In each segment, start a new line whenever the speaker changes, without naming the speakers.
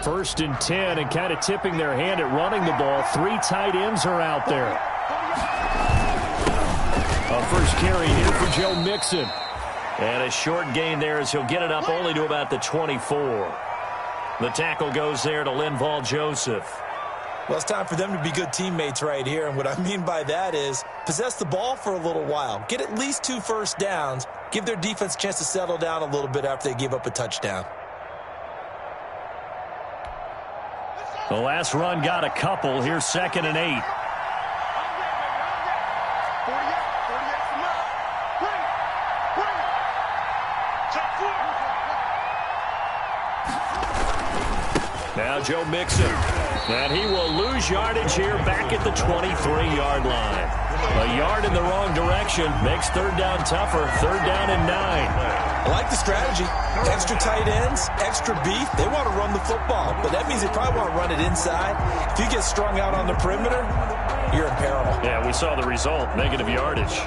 First and 10, and kind of tipping their hand at running the ball. 3 tight ends are out there. A first carry here for Joe Mixon. And a short gain there as he'll get it up only to about the 24. The tackle goes there to Linval Joseph.
Well, it's time for them to be good teammates right here. And what I mean by that is possess the ball for a little while. Get at least 2 first downs. Give their defense a chance to settle down a little bit after they give up a touchdown.
The last run got a couple. Here's 2nd and 8. Now Joe Mixon. And he will lose yardage here back at the 23-yard line. A yard in the wrong direction makes 3rd down tougher. 3rd down and 9.
I like the strategy. Extra tight ends, extra beef. They want to run the football, but that means they probably want to run it inside. If you get strung out on the perimeter, you're in peril.
Yeah, we saw the result. Negative yardage.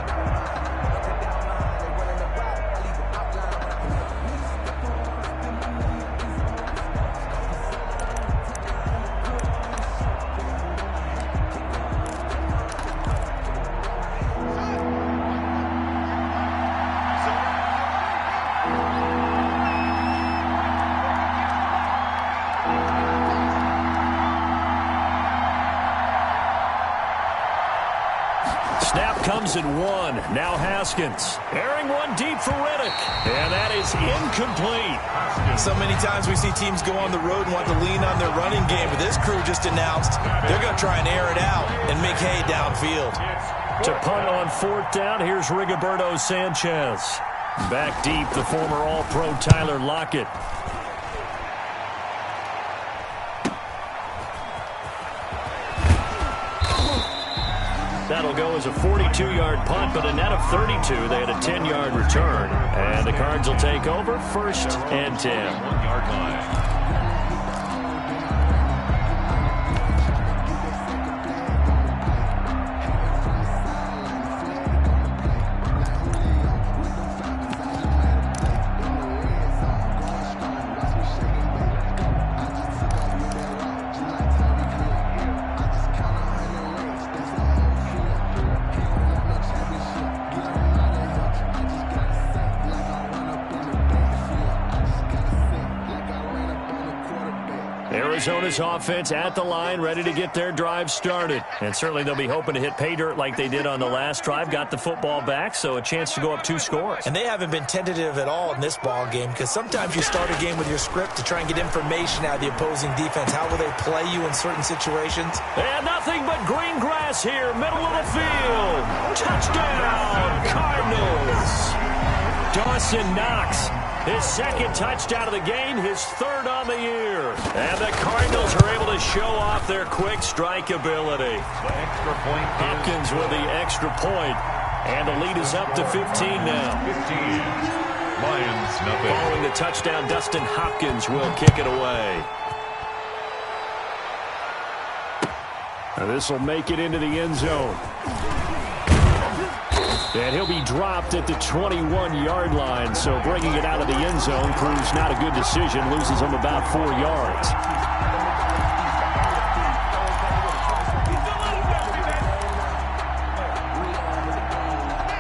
Comes at 1. Now Haskins. Airing one deep for Riddick. And that is incomplete.
So many times we see teams go on the road and want to lean on their running game. But this crew just announced they're going to try and air it out and make hay downfield.
To punt on 4th down, here's Rigoberto Sanchez. Back deep, the former All-Pro Tyler Lockett. That'll go as a 42-yard punt, but a net of 32. They had a 10-yard return. And the Cards will take over 1st and 10. 1-yard line. Arizona's offense at the line, ready to get their drive started. And certainly they'll be hoping to hit pay dirt like they did on the last drive. Got the football back, so a chance to go up 2 scores.
And they haven't been tentative at all in this ball game, because sometimes you start a game with your script to try and get information out of the opposing defense. How will they play you in certain situations?
And nothing but green grass here, middle of the field. Touchdown, Cardinals. Dawson Knox. His 2nd touchdown of the game, his 3rd on the year. And the Cardinals are able to show off their quick strike ability. Hopkins with the extra point. And the lead is up to 15 now. 15. Lions, nothing. Following the touchdown, Dustin Hopkins will kick it away. Now this will make it into the end zone. And he'll be dropped at the 21-yard line, so bringing it out of the end zone proves not a good decision, loses him about 4 yards.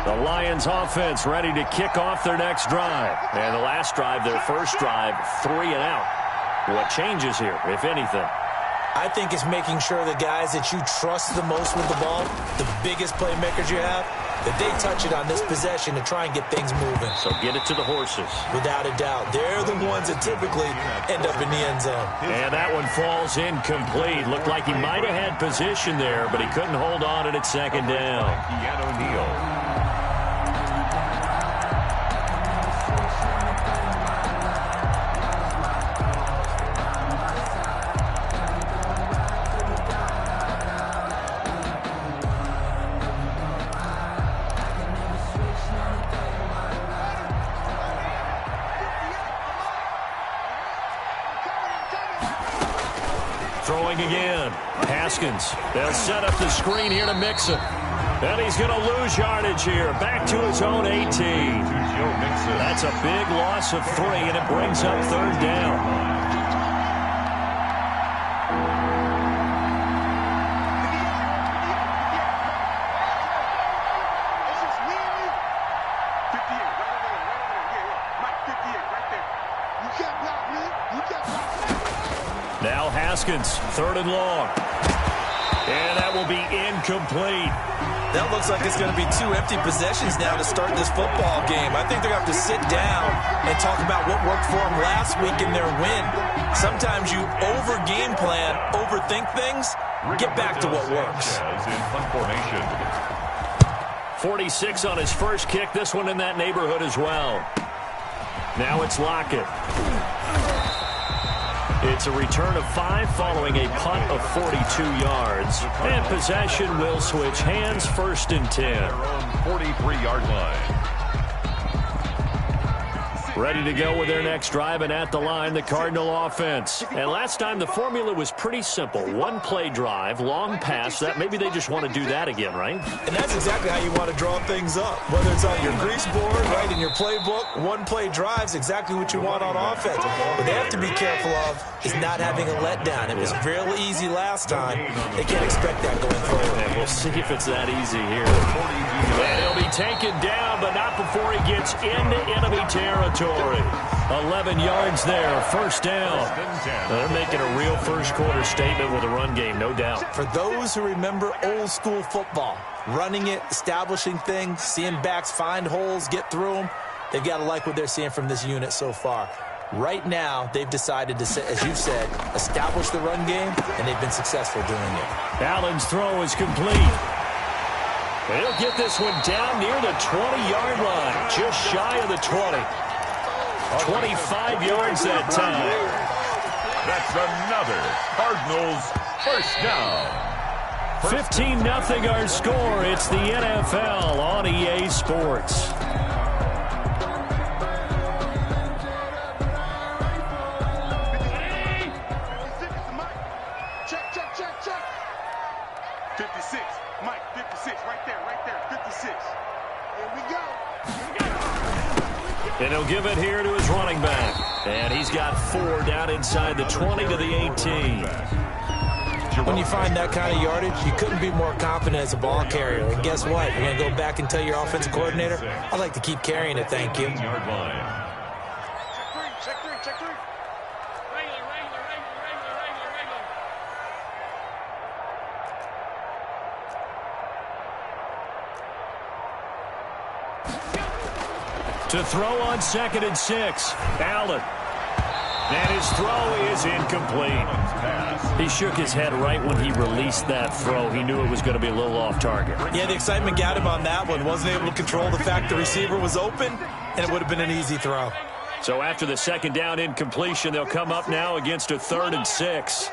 The Lions offense ready to kick off their next drive. And the last drive, their first drive, 3 and out. What changes here, if anything?
I think it's making sure the guys that you trust the most with the ball, the biggest playmakers you have, that they touch it on this possession to try and get things moving.
So get it to the horses.
Without a doubt. They're the ones that typically end up in the end zone.
And that one falls incomplete. Looked like he might have had position there, but he couldn't hold on at 2nd down. Throwing again. Haskins. They'll set up the screen here to Mixon. And he's going to lose yardage here. Back to his own 18. That's a big loss of 3, and it brings up 3rd down. Now Haskins, 3rd and long. And that will be incomplete.
That looks like it's going to be 2 empty possessions now to start this football game. I think they're going to have to sit down and talk about what worked for them last week in their win. Sometimes you over-game plan, overthink things, get back to what works.
46 on his first kick. This one in that neighborhood as well. Now it's Lockett. It's a return of 5 following a punt of 42 yards. And possession will switch hands, 1st and 10.
43-yard line.
Ready to go with their next drive, and at the line, the Cardinal offense. And last time, the formula was pretty simple. 1-play drive, long pass. That maybe they just want to do that again, right?
And that's exactly how you want to draw things up. Whether it's on your grease board, right, in your playbook, 1-play drive's exactly what you want on offense. What they have to be careful of is not having a letdown. It was real easy last time. They can't expect that going forward.
And we'll see if it's that easy here. And he'll be taken down, but not before he gets into enemy territory. 11 yards there, 1st down. They're making a real first-quarter statement with a run game, no doubt.
For those who remember old-school football, running it, establishing things, seeing backs find holes, get through them, they've got to like what they're seeing from this unit so far. Right now, they've decided to, as you said, establish the run game, and they've been successful doing it.
Allen's throw is complete. He'll get this one down near the 20-yard line, just shy of the 20. 25 yards that time.
That's another Cardinals first down.
15-0 our score. It's the NFL on EA Sports.
Check. 56. Mike, 56. Right there. 56. Here we go.
And he'll give it here to his running back. And he's got 4 down inside the 20 to the 18.
When you find that kind of yardage, you couldn't be more confident as a ball carrier. And guess what? You're going to go back and tell your offensive coordinator, I'd like to keep carrying it, thank you.
Check three. Regular.
To throw on 2nd and 6. Allen. And his throw is incomplete. He shook his head right when he released that throw. He knew it was going to be a little off target.
Yeah, the excitement got him on that one. Wasn't able to control the fact the receiver was open, and it would have been an easy throw.
So after the 2nd down incompletion, they'll come up now against a 3rd and 6.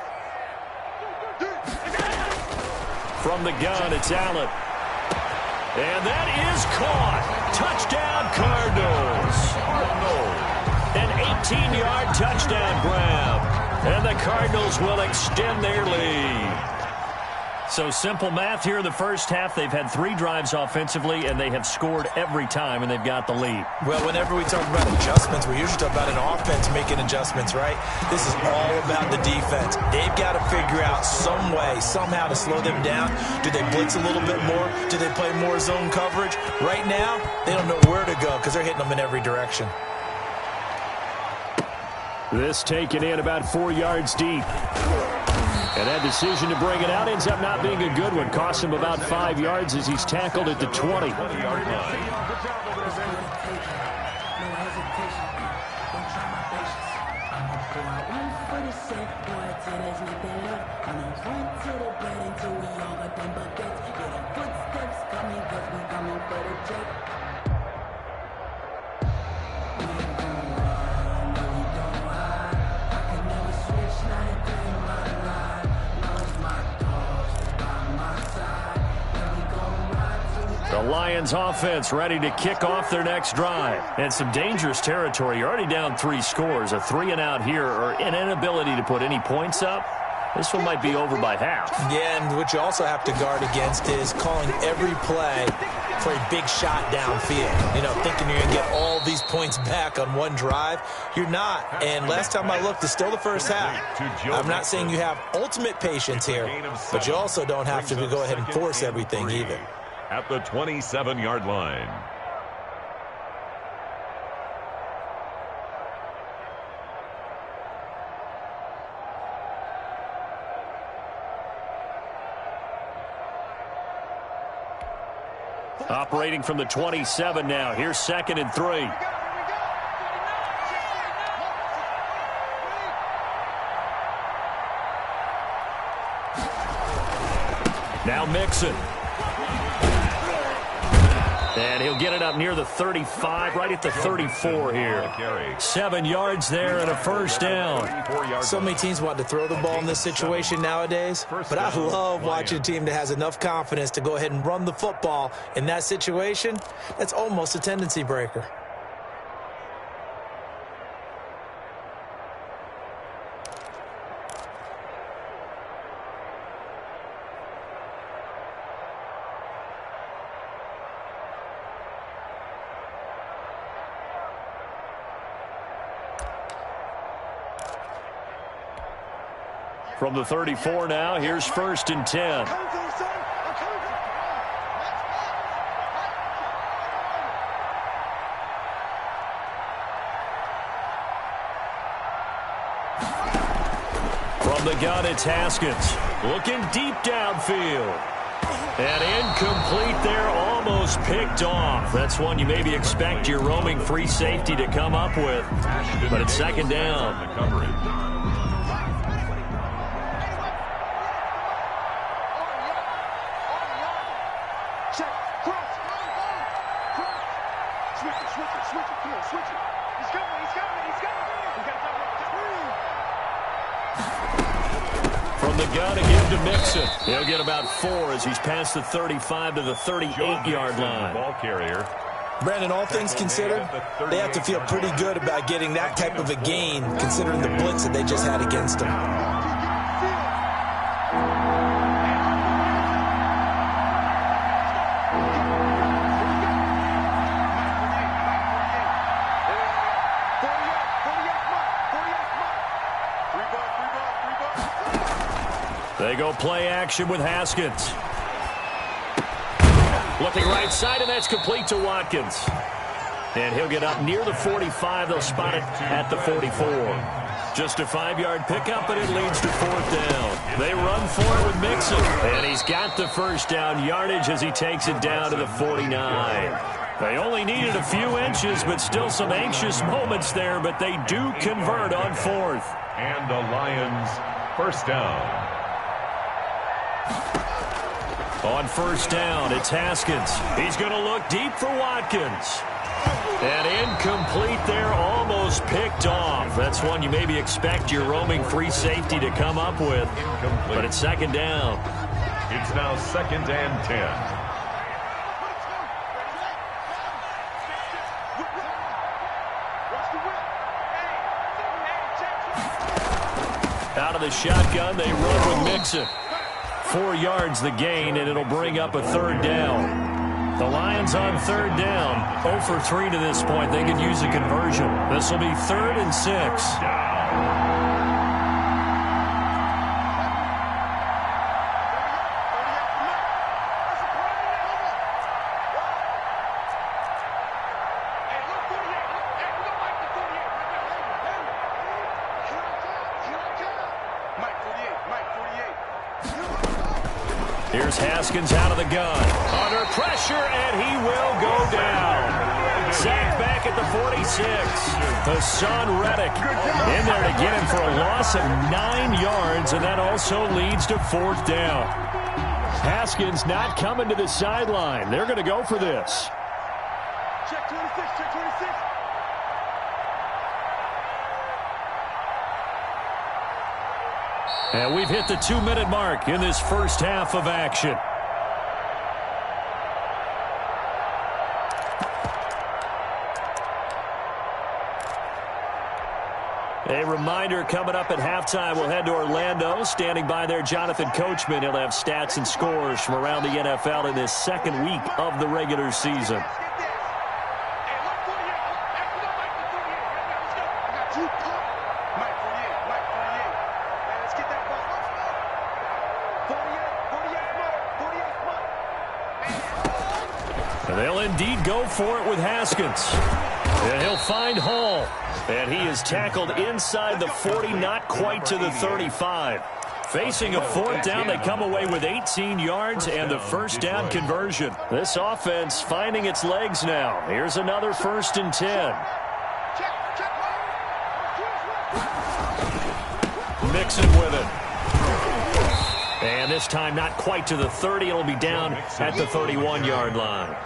From the gun, it's Allen. And that is caught. Touchdown, Cardinals. An 18-yard touchdown grab. And the Cardinals will extend their lead. So simple math here in the first half. They've had 3 drives offensively, and they have scored every time, and they've got the lead.
Well, whenever we talk about adjustments, we usually talk about an offense making adjustments, right? This is all about the defense. They've got to figure out some way, somehow to slow them down. Do they blitz a little bit more? Do they play more zone coverage? Right now, they don't know where to go because they're hitting them in every direction.
This taken in about 4 yards deep. And that decision to bring it out ends up not being a good one. Costs him about 5 yards as he's tackled at the 20. The Lions offense ready to kick off their next drive. And some dangerous territory. You're already down 3 scores. A 3-and-out here or an inability to put any points up. This one might be over by half.
Yeah, and what you also have to guard against is calling every play for a big shot downfield. You know, thinking you're going to get all these points back on one drive. You're not. And last time I looked, it's still the first half. I'm not saying you have ultimate patience here, but you also don't have to go ahead and force everything either.
At the 27-yard line.
Operating from the 27 now. Here's 2nd and 3. Now Mixon. And he'll get it up near the 35, right at the 34 here. 7 yards there and a first down.
So many teams want to throw the ball in this situation nowadays, but I love watching a team that has enough confidence to go ahead and run the football. In that situation, that's almost a tendency breaker.
From the 34 now, here's 1st and 10. From the gun, it's Haskins. Looking deep downfield. And incomplete there, almost picked off. That's one you maybe expect your roaming free safety to come up with. But it's 2nd down.
The coverage.
From the gun again to Mixon. He'll get about 4 as he's past the 35 to the 38-yard line.
Ball carrier.
Brandon, all things considered, they have to feel pretty good about getting that type of a gain, considering the blitz that they just had against them.
They go play action with Haskins. Looking right side, and that's complete to Watkins. And he'll get up near the 45. They'll spot it at the 44. Just a 5-yard pickup, and it leads to 4th down. They run for it with Mixon. And he's got the first down yardage as he takes it down to the 49. They only needed a few inches, but still some anxious moments there, but they do convert on 4th.
And the Lions, first down.
On 1st down, it's Haskins. He's going to look deep for Watkins. And incomplete there, almost picked off. That's one you maybe expect your roaming free safety to come up with.
Incomplete.
But it's 2nd down.
It's now 2nd and 10.
Out of the shotgun, they run with Mixon. 4 yards the gain, and it'll bring up a 3rd down. The Lions on 3rd down. 0 for 3 to this point. They could use a conversion. This will be 3rd and 6. Here's Haskins out of the gun. Under pressure, and he will go down. Sacked back at the 46. Hassan Reddick in there to get him for a loss of 9 yards, and that also leads to 4th down. Haskins not coming to the sideline. They're going to go for this.
Check 26, check 26.
And we've hit the 2-minute mark in this first half of action. A reminder, coming up at halftime, we'll head to Orlando. Standing by there, Jonathan Coachman. He'll have stats and scores from around the NFL in this 2nd week of the regular season. And they'll indeed go for it with Haskins. And he'll find Hall. And he is tackled inside the 40, not quite to the 35. Facing a fourth down, they come away with 18 yards and the first down conversion. This offense finding its legs now. Here's another 1st and 10. Mixon with it. And this time not quite to the 30. It'll be down at the 31-yard line.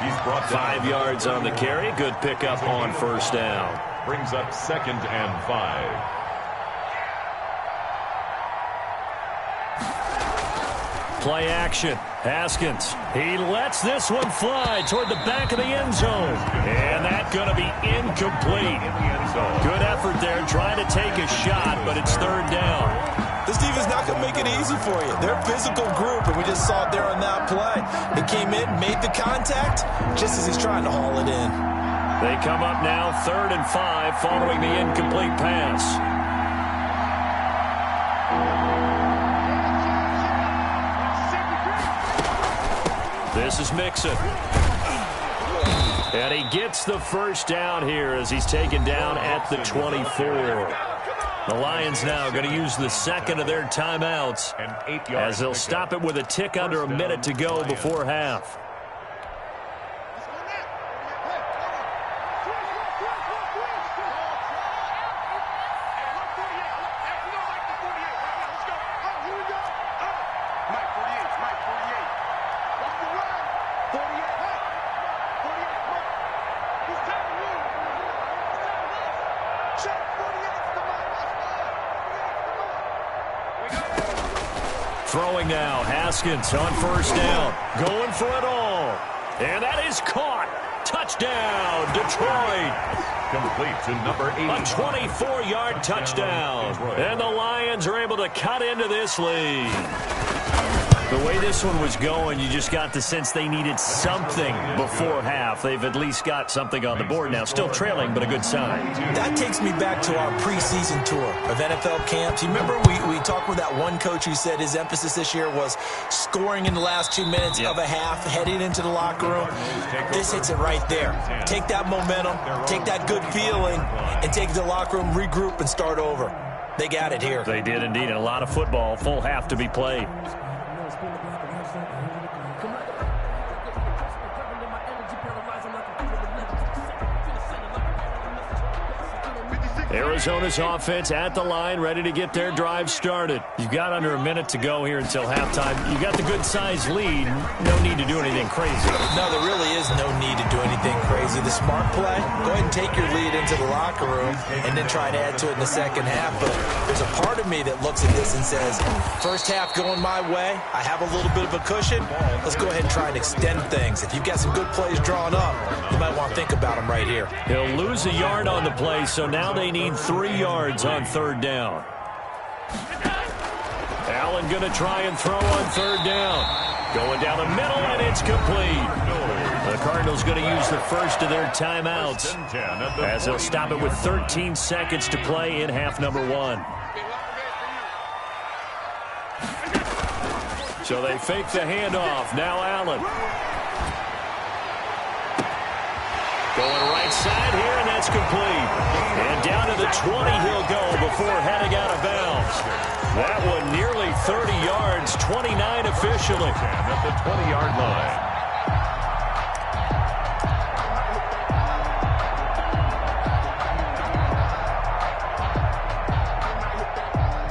He's brought
5 yards on the carry. Good pickup on 1st down.
Brings up 2nd and 5.
Play action. Haskins. He lets this one fly toward the back of the end zone. And that's going to be incomplete. Good effort there trying to take a shot, but it's 3rd down.
This defense not going to make it easy for you. They're a physical group, and we just saw it there on that play. They came in, made the contact, just as he's trying to haul it in.
They come up now 3rd and 5 following the incomplete pass. This is Mixon. And he gets the 1st down here as he's taken down at the 24. The Lions now going to use the 2nd of their timeouts as they'll stop it with a tick under a minute to go before half. Throwing now, Haskins on 1st down, going for it all. And that is caught. Touchdown, Detroit.
Complete to number 8.
A 24-yard touchdown. And the Lions are able to cut into this lead. The way this one was going, you just got the sense they needed something before half. They've at least got something on the board now. Still trailing, but a good sign.
That takes me back to our preseason tour of NFL camps. You remember we talked with that one coach who said his emphasis this year was scoring in the last 2 minutes of a half, heading into the locker room. This hits it right there. Take that momentum, take that good feeling, and take it to the locker room, regroup, and start over. They got it here.
They did indeed. A lot of football, full half to be played. Arizona's offense at the line, ready to get their drive started. You've got under a minute to go here until halftime. You got the good-sized lead. No need to do anything crazy.
No, there really is no need to do anything crazy. The smart play, go ahead and take your lead into the locker room and then try to add to it in the second half. But there's a part of me that looks at this and says, first half going my way, I have a little bit of a cushion. Let's go ahead and try and extend things. If you've got some good plays drawn up, you might want to think about them right here.
He'll lose a yard on the play, so now they need 3 yards on 3rd down. Allen going to try and throw on 3rd down. Going down the middle, and it's complete. The Cardinals going to use the first of their timeouts as they'll stop it with 13 seconds to play in half number 1. So they fake the handoff. Now Allen. Going right side here, and that's complete. And down to the 20 he'll go before heading out of bounds. That one nearly 30 yards, 29 officially.
At the 20-yard line.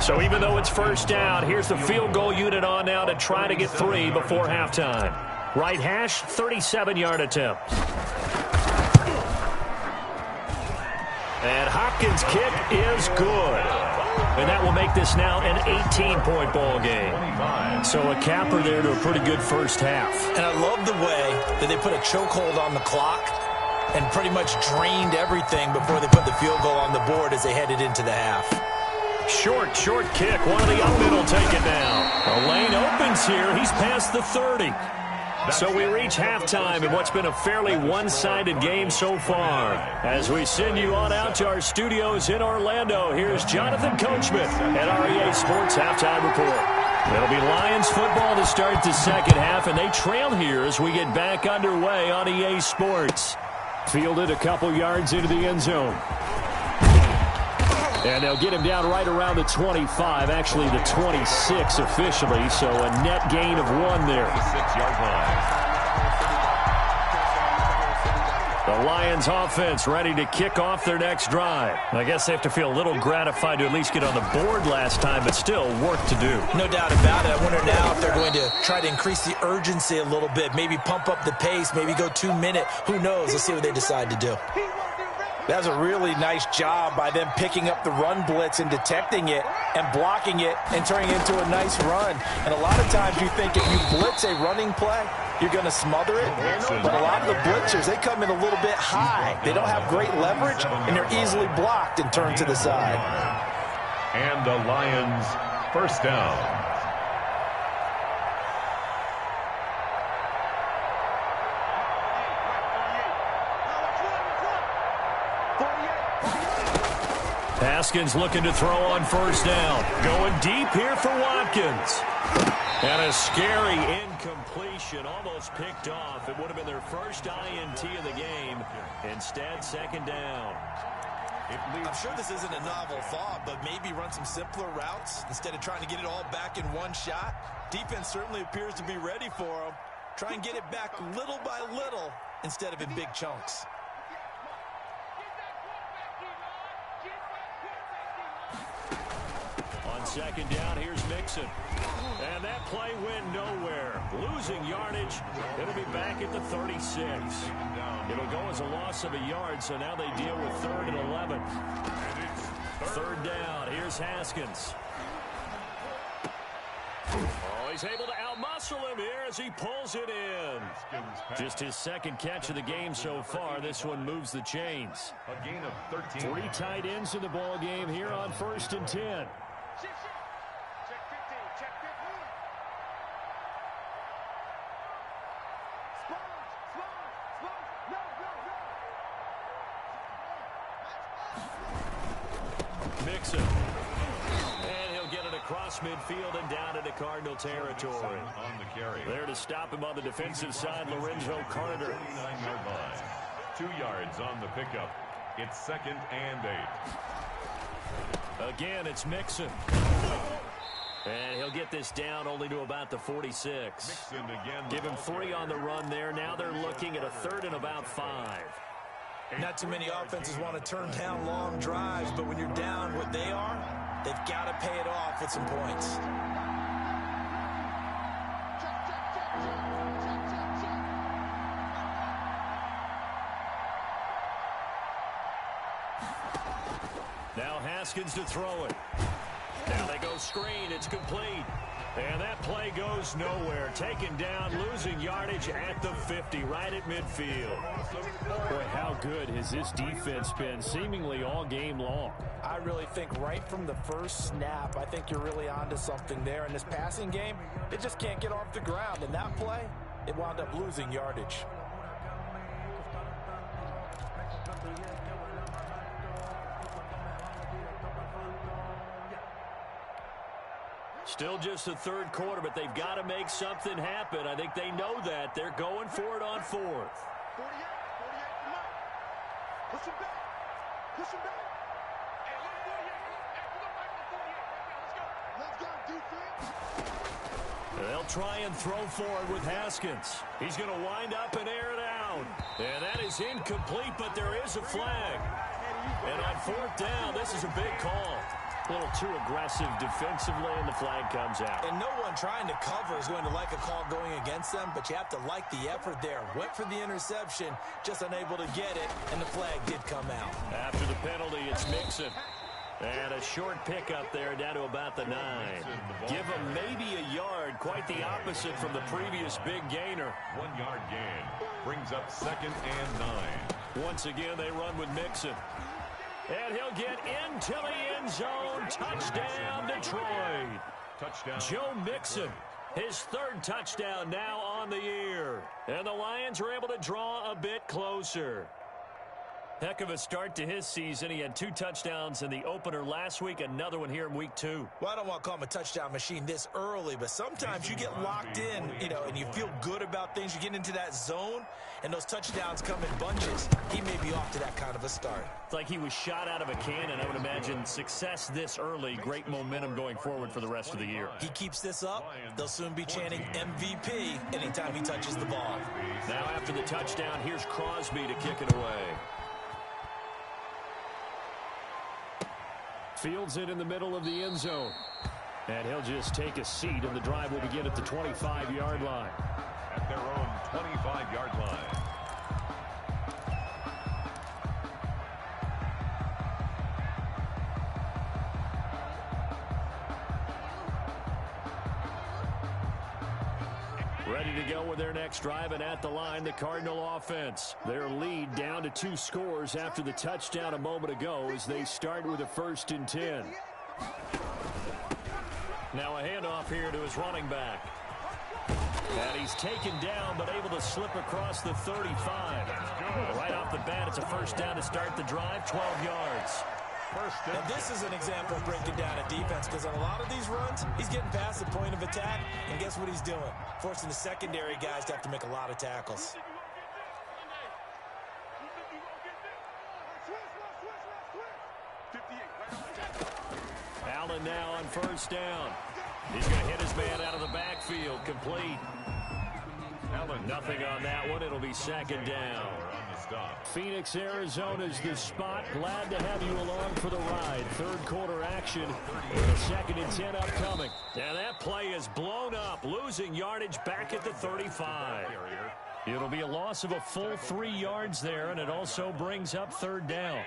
So even though it's first down, here's the field goal unit on now to try to get 3 before halftime. Right hash, 37-yard attempt. And Hopkins' kick is good. And that will make this now an 18-point ball game. So a capper there to a pretty good first half.
And I love the way that they put a chokehold on the clock and pretty much drained everything before they put the field goal on the board as they headed into the half.
Short kick. One of the up middle take it down. A lane opens here. He's past the 30. So we reach halftime in what's been a fairly one-sided game so far. As we send you on out to our studios in Orlando, here's Jonathan Coachman at our EA Sports Halftime Report. It'll be Lions football to start the second half, and they trail here as we get back underway on EA Sports. Fielded a couple yards into the end zone. And they'll get him down right around the 25, actually the 26 officially, so a net gain of 1 there.
6-yard line.
The Lions offense ready to kick off their next drive. I guess they have to feel a little gratified to at least get on the board last time, but still work to do.
No doubt about it. I wonder now if they're going to try to increase the urgency a little bit, maybe pump up the pace, maybe go 2-minute. Who knows? Let's see what they decide to do.
That was a really nice job by them picking up the run blitz and detecting it and blocking it and turning it into a nice run. And a lot of times you think if you blitz a running play, you're going to smother it. But a lot of the blitzers, they come in a little bit high. They don't have great leverage, and they're easily blocked and turned to the side.
And the Lions first down.
Haskins looking to throw on first down. Going deep here for Watkins. And a scary incompletion, almost picked off. It would have been their first INT of the game. Instead, second down.
I'm sure this isn't a novel thought, but maybe run some simpler routes instead of trying to get it all back in one shot. Defense certainly appears to be ready for them. Try and get it back little by little instead of in big chunks.
Second down, here's Mixon. And that play went nowhere. Losing yardage. It'll be back at the 36. It'll go as a loss of a yard, so now they deal with 3rd and 11. Third down, here's Haskins. Oh, he's able to outmuscle him here as he pulls it in. Just his second catch of the game so far. This one moves the chains.
A gain of 13.
3 tight ends in the ball game here on 1st and 10. Mixon. And he'll get it across midfield and down into Cardinal territory.
On the carry.
There to stop him on the defensive side, Lorenzo Carter.
9-yard line. 2 yards on the pickup. It's 2nd and 8.
Again, it's Mixon. And he'll get this down only to about the 46.
Mixon again.
Give him 3 on the run there. Now they're looking at a 3rd and about 5.
Not too many offenses want to turn down long drives, but when you're down what they are, they've got to pay it off with some points.
Now Haskins to throw it. Now they go screen. It's complete. And that play goes nowhere. Taken down, losing yardage at the 50, right at midfield. Boy, how good has this defense been seemingly all game long?
I really think right from the first snap, I think you're really onto something there. In this passing game, it just can't get off the ground. And that play, it wound up losing yardage.
Still just the 3rd quarter, but they've got to make something happen. I think they know that. They're going for it on 4th.
48, come on. Push him back. Push him back. Hey, look 48. Hey, come on, right on 48. Let's go, defense.
They'll try and throw forward with Haskins. He's going to wind up and air it out. And that is incomplete, but there is a flag. And on 4th down, this is a big call. A little too aggressive defensively, and the flag comes out.
And no one trying to cover is going to like a call going against them, but you have to like the effort there. Went for the interception, just unable to get it, and the flag did come out.
After the penalty, it's Mixon. And a short pickup there down to about the 9. Give him maybe a yard, quite the opposite from the previous big gainer.
1-yard gain brings up 2nd and 9.
Once again, they run with Mixon. And he'll get into the end zone. Touchdown, Detroit.
Touchdown.
Joe Mixon, his 3rd touchdown now on the year. And the Lions are able to draw a bit closer. Heck of a start to his season. He had 2 touchdowns in the opener last week, another one here in week 2.
Well, I don't want to call him a touchdown machine this early, but sometimes you get locked in, and you feel good about things. You get into that zone, and those touchdowns come in bunches, he may be off to that kind of a start.
It's like he was shot out of a cannon. I would imagine success this early, great momentum going forward for the rest of the year.
He keeps this up, they'll soon be chanting MVP anytime he touches the ball.
Now after the touchdown, here's Crosby to kick it away. Fields it in the middle of the end zone. And he'll just take a seat, and the drive will begin at the 25-yard line.
At their own 25-yard line.
Ready to go with their next drive, and at the line, the Cardinal offense. Their lead down to 2 scores after the touchdown a moment ago as they start with a 1st and 10. Now a handoff here to his running back. And he's taken down, but able to slip across the 35. Right off the bat, it's a 1st down to start the drive, 12 yards.
And this is an example of breaking down a defense, because on a lot of these runs, he's getting past the point of attack, and guess what he's doing? Forcing the secondary guys to have to make a lot of tackles.
Allen now on 1st down. He's going to hit his man out of the backfield, complete. Nothing on that one. It'll be 2nd down. Phoenix, Arizona's the spot. Glad to have you along for the ride. 3rd quarter action with a 2nd and 10 upcoming. Now that play is blown up, losing yardage back at the 35. It'll be a loss of a full 3 yards there, and it also brings up 3rd down.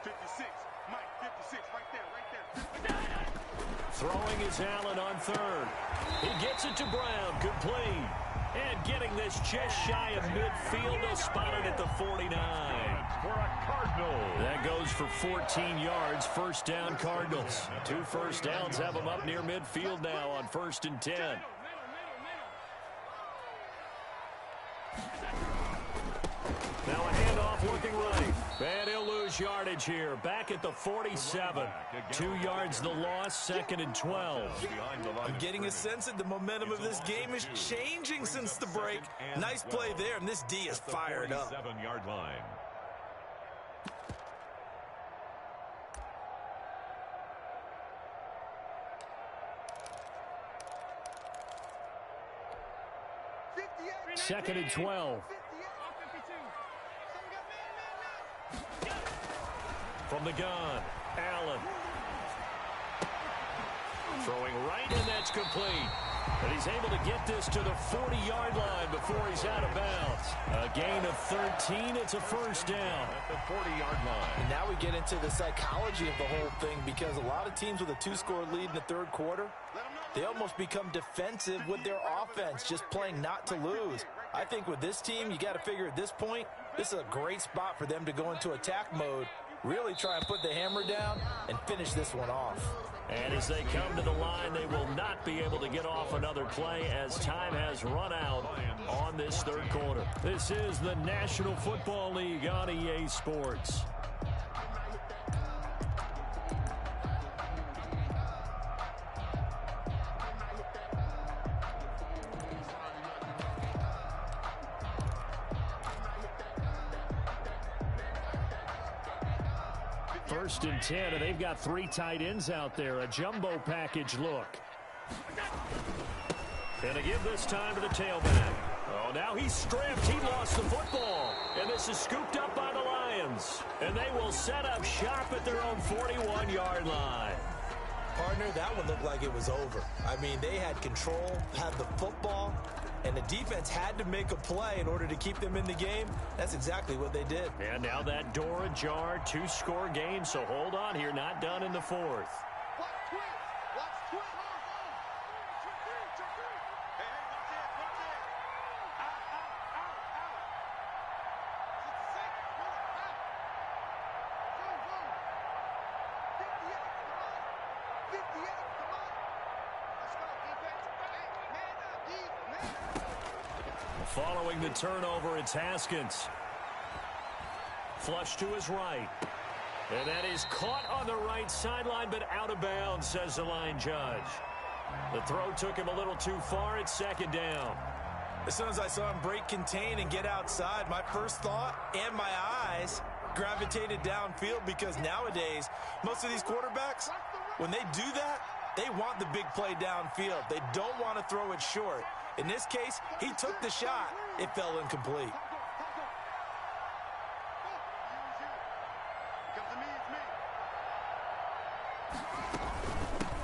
56, Mike, 56, right there.
Throwing is Allen on 3rd. He gets it to Brown, complete. And getting this just shy of midfield, they'll spot it at the 49.
For a Cardinal.
That goes for 14 yards, 1st down Cardinals. 2 1st downs have them up near midfield now on 1st and 10. Now a handoff looking right. And he'll lose yardage here. Back at the 47. 2 yards the loss, 2nd and 12.
I'm getting a sense that the momentum of this game is changing since the break. Nice play there, and this D is fired up.
7-yard line.
Second and 12. From the gun, Allen. Throwing right, and that's complete. But he's able to get this to the 40-yard line before he's out of bounds. A gain of 13. It's a 1st down.
At the 40-yard line.
And now we get into the psychology of the whole thing, because a lot of teams with a 2-score lead in the 3rd quarter, they almost become defensive with their offense, just playing not to lose. I think with this team, you got to figure at this point, this is a great spot for them to go into attack mode, really try and put the hammer down and finish this one off.
And as they come to the line, they will not be able to get off another play as time has run out on this 3rd quarter. This is the National Football League on EA Sports. First and 10, and they've got 3 tight ends out there. A jumbo package look. And to give this time to the tailback. Oh, now he's stripped. He lost the football. And this is scooped up by the Lions. And they will set up shop at their own 41-yard line.
Partner, that one looked like it was over. I mean, they had control, had the football, and the defense had to make a play in order to keep them in the game. That's exactly what they did.
And now that door ajar, 2-score game, so hold on here, not done in the 4th. Following the turnover, it's Haskins. Flush to his right. And that is caught on the right sideline, but out of bounds, says the line judge. The throw took him a little too far. It's second down.
As soon as I saw him break contain and get outside, my first thought and my eyes gravitated downfield, because nowadays, most of these quarterbacks, when they do that, they want the big play downfield. They don't want to throw it short. In this case, he took the shot. It fell incomplete.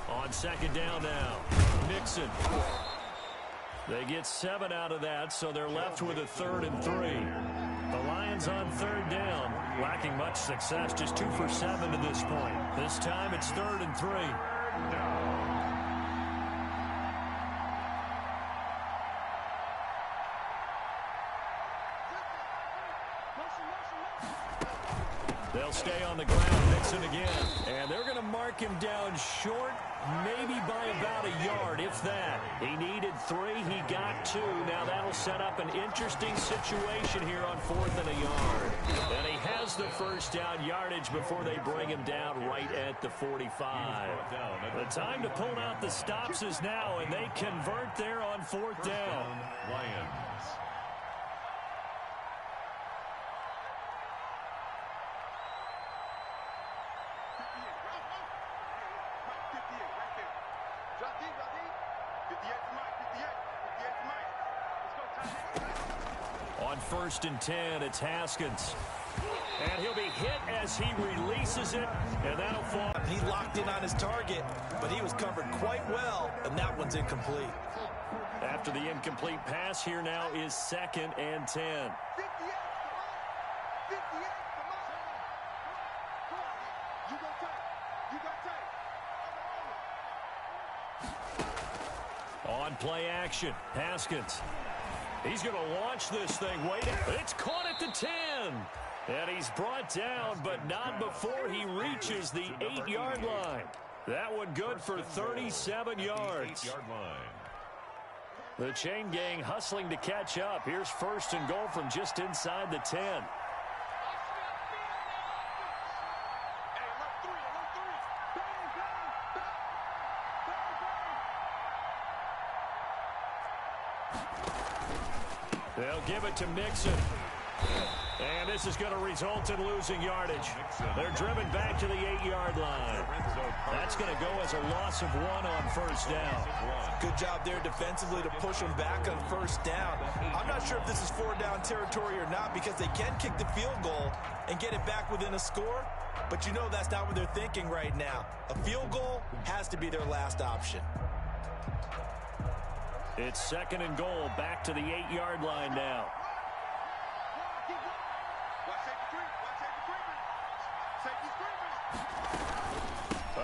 On second down now, Mixon. They get 7 out of that, so they're left with a 3rd and 3. The Lions on 3rd down, lacking much success, just 2 for 7 to this point. This time it's 3rd and 3. They'll stay on the ground. Mixon again. And they're going to mark him down short, maybe by about a yard, if that. He needed 3. He got 2. Now that'll set up an interesting situation here on 4th and a yard. And he has the first down yardage before they bring him down right at the 45. The time to pull out the stops is now, and they convert there on 4th down.
Lions.
On 1st and 10, it's Haskins. And he'll be hit as he releases it, and that'll fall.
He locked in on his target, but he was covered quite well, and that one's incomplete.
After the incomplete pass, here now is 2nd and 10. On play action, Haskins. He's going to launch this thing. Wait, it's caught at the 10. And he's brought down, but not before he reaches the 8-yard line. That one good for 37 yards.
8-yard line.
The chain gang hustling to catch up. Here's 1st and goal from just inside the 10. They'll give it to Mixon. And this is going to result in losing yardage. They're driven back to the 8-yard line. That's going to go as a loss of 1 on 1st down.
Good job there defensively to push him back on 1st down. I'm not sure if this is 4-down territory or not, because they can kick the field goal and get it back within a score. But you know that's not what they're thinking right now. A field goal has to be their last option.
It's 2nd and goal, back to the 8-yard line now.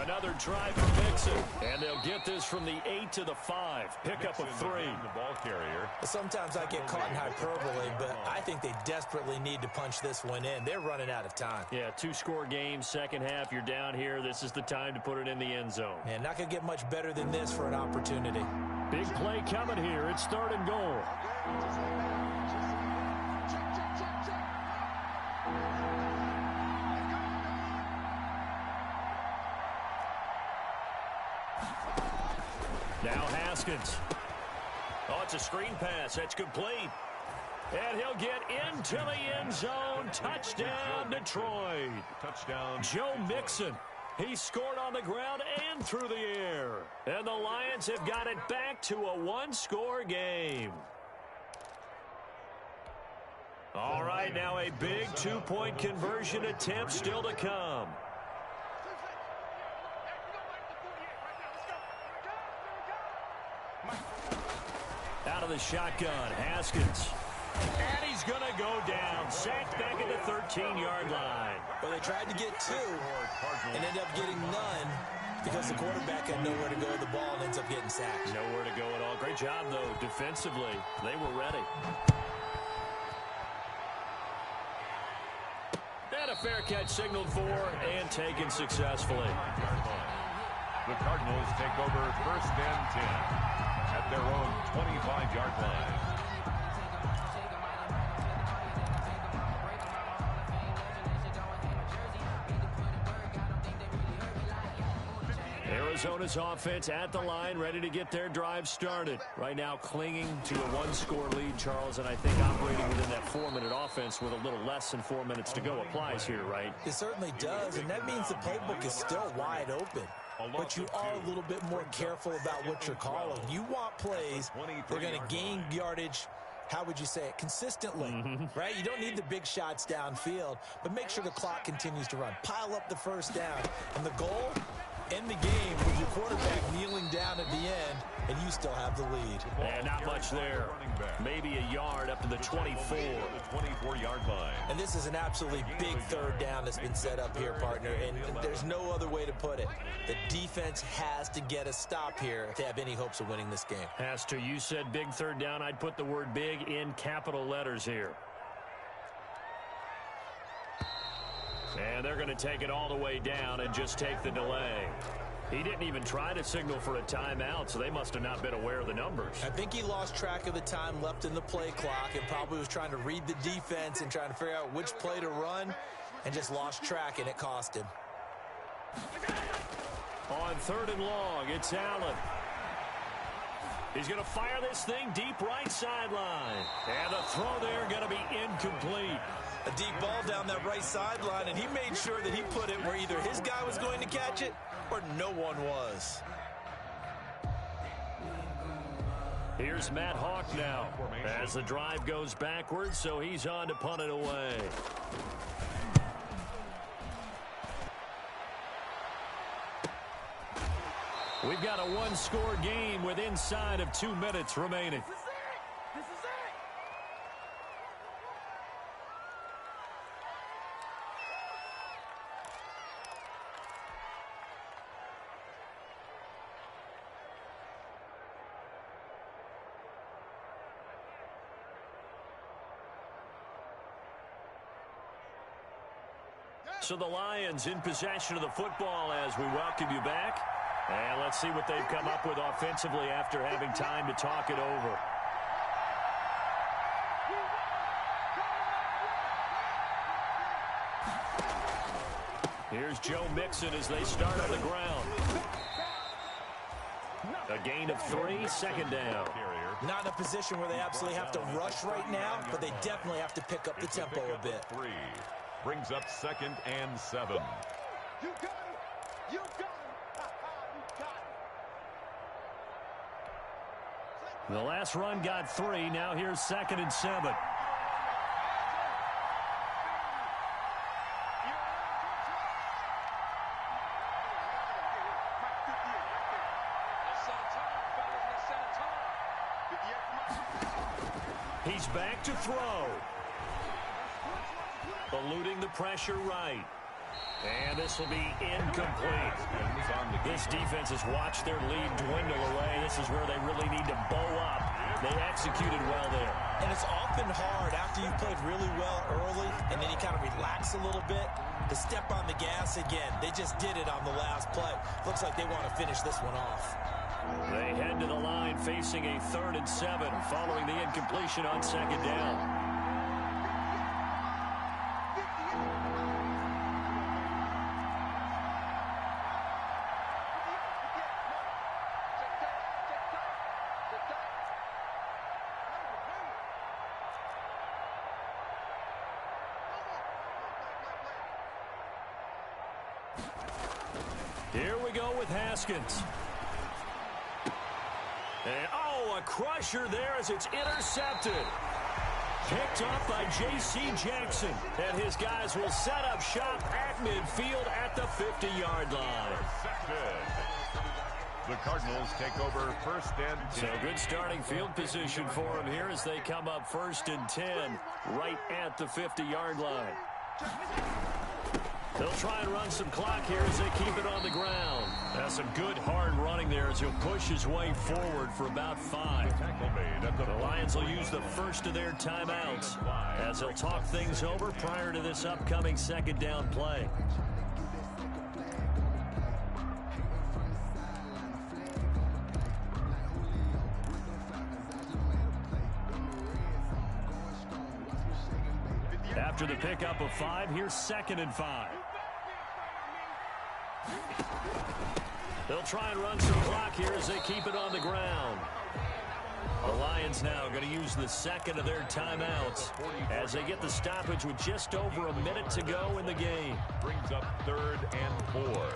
Another try for Mixon, and they'll get this from the 8 to the 5. Pickup of 3.
The ball carrier.
Sometimes I get caught in hyperbole, but I think they desperately need to punch this one in. They're running out of time.
Yeah, 2-score game, second half. You're down here. This is the time to put it in the end zone.
And not going to get much better than this for an opportunity.
Big play coming here. It's 3rd and goal. Now Haskins. Oh, it's a screen pass. That's complete. And he'll get into the end zone. Touchdown, Detroit.
Touchdown.
Joe Mixon. He scored on the ground and through the air. And the Lions have got it back to a 1-score game. All right, now a big 2-point conversion attempt still to come. Out of the shotgun, Haskins. And he's going to go down. Sacked back at the 13-yard line.
Well, they tried to get 2 and ended up getting none because the quarterback had nowhere to go with the ball and ends up getting sacked.
Nowhere to go at all. Great job, though, defensively. They were ready. And a fair catch signaled for and taken successfully.
The Cardinals take over 1st and 10 at their own 25-yard line.
Arizona's offense at the line, ready to get their drive started. Right now clinging to a one-score lead, Charles, and I think operating within that 4-minute offense with a little less than 4 minutes to go applies here, right?
It certainly does, and that means the playbook is still wide open. But you are a little bit more careful about what you're calling. You want plays that are going to gain yardage, how would you say it, consistently, right? You don't need the big shots downfield, but make sure the clock continues to run. Pile up the first down. And the goal, end the game with your quarterback kneeling down at the end, and you still have the lead.
And not much there. Maybe a yard up to the 24.
The 24-yard line.
And this is an absolutely big third down that's been set up here, partner, and there's no other way to put it. The defense has to get a stop here to have any hopes of winning this game.
Has to. You said big third down. I'd put the word big in capital letters here. And they're going to take it all the way down and just take the delay. He didn't even try to signal for a timeout, so they must have not been aware of the numbers.
I think he lost track of the time left in the play clock and probably was trying to read the defense and trying to figure out which play to run and just lost track, and it cost him.
On 3rd and long, it's Allen. He's going to fire this thing deep right sideline. And the throw there going to be incomplete.
A deep ball down that right sideline, and he made sure that he put it where either his guy was going to catch it or no one was.
Here's Matt Hawk now as the drive goes backwards, so he's on to punt it away. We've got a one-score game with inside of 2 minutes remaining.
This is it.
So the Lions in possession of the football as we welcome you back. And let's see what they've come up with offensively after having time to talk it over. Here's Joe Mixon as they start on the ground. A gain of 3, 2nd down.
Not in a position where they absolutely have to rush right now, but they definitely have to pick up the tempo a bit.
3 brings up 2nd and 7.
You got it. You got it.
The last run got 3. Now here's 2nd and 7. He's back to throw. Eluding the pressure right. And this will be incomplete. This defense has watched their lead dwindle away. This is where they really need to bow up. They executed well there.
And it's often hard after you've played really well early and then you kind of relax a little bit to step on the gas again. They just did it on the last play. Looks like they want to finish this one off.
They head to the line facing a 3rd and 7 following the incompletion on 2nd down. Here we go with Haskins. And, a crusher there as it's intercepted. Picked off by J.C. Jackson. And his guys will set up shop at midfield at the 50-yard line.
The Cardinals take over 1st and 10.
So good starting field position for them here as they come up 1st and 10 right at the 50-yard line. They'll try and run some clock here as they keep it on the ground. That's some good hard running there as he'll push his way forward for about 5. The Lions will use the first of their timeouts as they'll talk things over prior to this upcoming 2nd down play. After the pickup of 5, here's 2nd and 5. They'll try and run some clock here as they keep it on the ground. The Lions now going to use the second of their timeouts as they get the stoppage with just over a minute to go in the game.
Brings up 3rd and 4.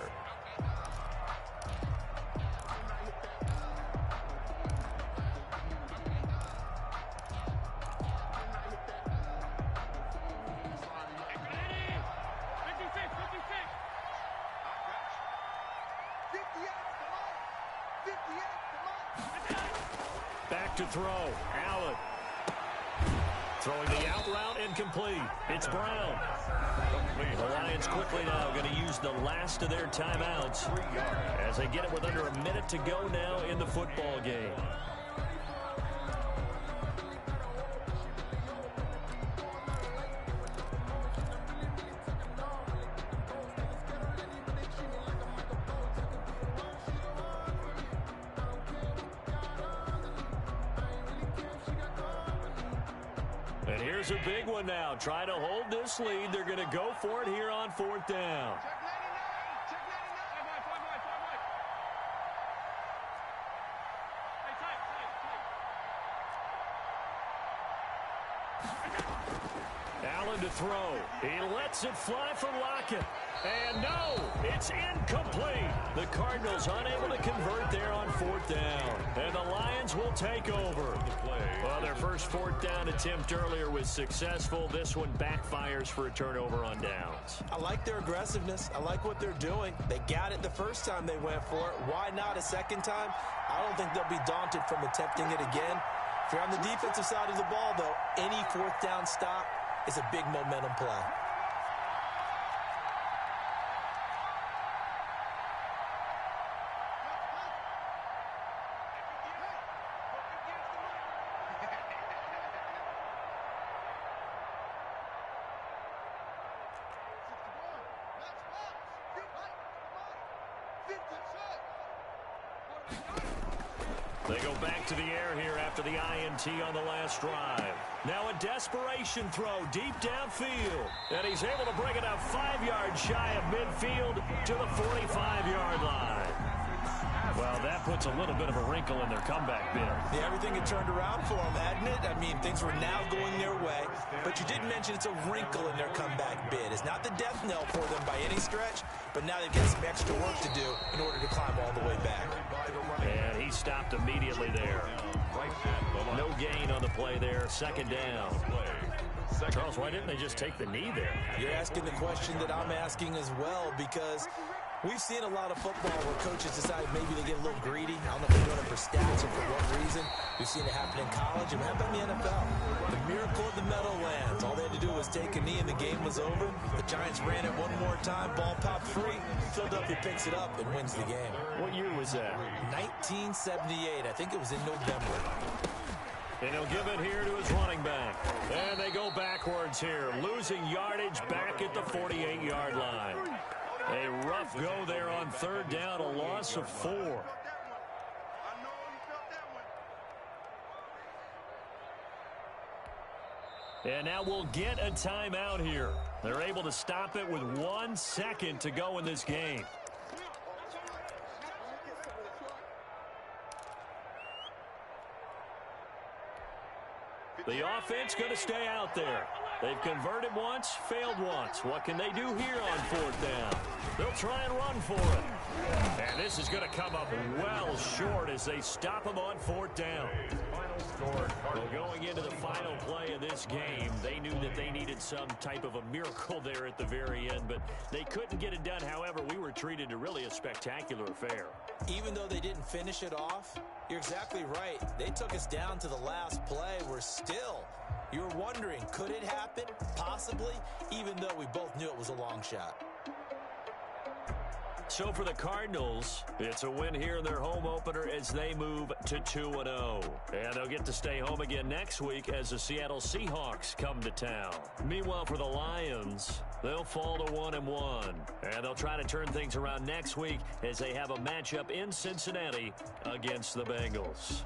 Back to throw. Allen. Throwing the out route incomplete. It's Brown. The Lions quickly now going to use the last of their timeouts as they get it with under a minute to go now in the football game. And here's a big one now. Trying to hold this lead. They're going to go for it here on 4th down. Allen to throw. He lets it fly for Lockett. And no, it's incomplete. The Cardinals unable to convert there on 4th down. And the Lions will take over. Well, their first 4th down attempt earlier was successful. This one backfires for a turnover on downs.
I like their aggressiveness. I like what they're doing. They got it the first time they went for it. Why not a second time? I don't think they'll be daunted from attempting it again. If you're on the defensive side of the ball, though, any 4th down stop is a big momentum play.
They go back to the air here after the INT on the last drive. Now a desperation throw deep downfield. And he's able to bring it out 5 yards shy of midfield to the 45-yard line. Well, that puts a little bit of a wrinkle in their comeback bid.
Yeah, everything had turned around for them, hadn't it? I mean, things were now going their way. But you did mention it's a wrinkle in their comeback bid. It's not the death knell for them by any stretch, but now they've got some extra work to do in order to climb all the way back.
And he stopped immediately there. No gain on the play there. 2nd down. Charles, why didn't they just take the knee there?
You're asking the question that I'm asking as well, because we've seen a lot of football where coaches decide maybe they get a little greedy. I don't know if they're doing it for stats or for what reason. We've seen it happen in college and happen in the NFL. The miracle of the Meadowlands. All they had to do was take a knee and the game was over. The Giants ran it one more time. Ball popped free. Philadelphia picks it up and wins the game.
What year was that?
1978. I think it was in November.
And he'll give it here to his running back. And they go backwards here, losing yardage back at the 48-yard line. A rough go there on 3rd down, a loss of 4. And now we'll get a timeout here. They're able to stop it with 1 second to go in this game. The offense going to stay out there. They've converted once, failed once. What can they do here on 4th down? They'll try and run for it. And this is going to come up well short as they stop them on 4th down. Well, going into the final play of this game, they knew that they needed some type of a miracle there at the very end, but they couldn't get it done. However, we were treated to really a spectacular affair.
Even though they didn't finish it off, you're exactly right. They took us down to the last play. We're still, you were wondering, could it happen? Possibly, even though we both knew it was a long shot.
So for the Cardinals, it's a win here in their home opener as they move to 2-0. And they'll get to stay home again next week as the Seattle Seahawks come to town. Meanwhile, for the Lions, they'll fall to 1-1. And they'll try to turn things around next week as they have a matchup in Cincinnati against the Bengals.